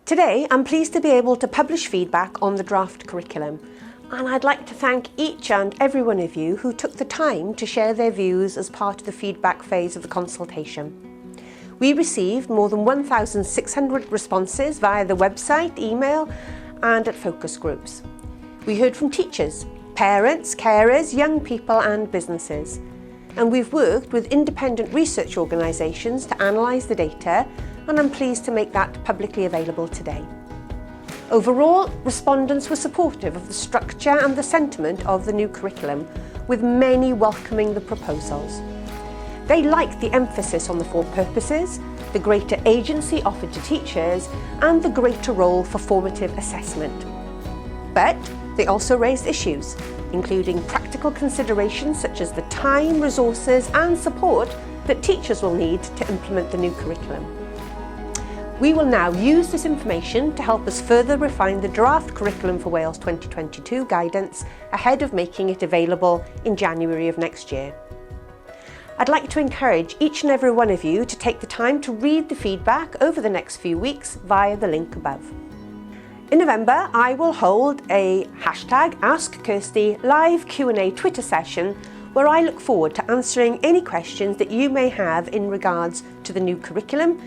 Today, I'm pleased to be able to publish feedback on the draft curriculum, and I'd like to thank each and every one of you who took the time to share their views as part of the feedback phase of the consultation. We received more than 1,600 responses via the website, email, and at focus groups. We heard from teachers, parents, carers, young people and businesses. And we've worked with independent research organisations to analyse the data, and I'm pleased to make that publicly available today. Overall, respondents were supportive of the structure and the sentiment of the new curriculum, with many welcoming the proposals. They liked the emphasis on the 4 purposes, the greater agency offered to teachers, and the greater role for formative assessment. But they also raised issues, including practical considerations such as the time, resources and support that teachers will need to implement the new curriculum. We will now use this information to help us further refine the draft Curriculum for Wales 2022 guidance ahead of making it available in January of next year. I'd like to encourage each and every one of you to take the time to read the feedback over the next few weeks via the link above. In November, I will hold a #AskKirsty live Q&A Twitter session where I look forward to answering any questions that you may have in regards to the new curriculum.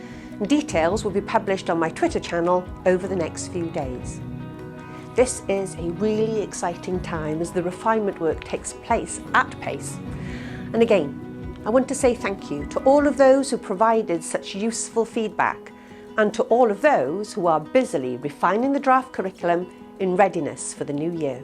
Details will be published on my Twitter channel over the next few days. This is a really exciting time as the refinement work takes place at pace. And again, I want to say thank you to all of those who provided such useful feedback, and to all of those who are busily refining the draft curriculum in readiness for the new year.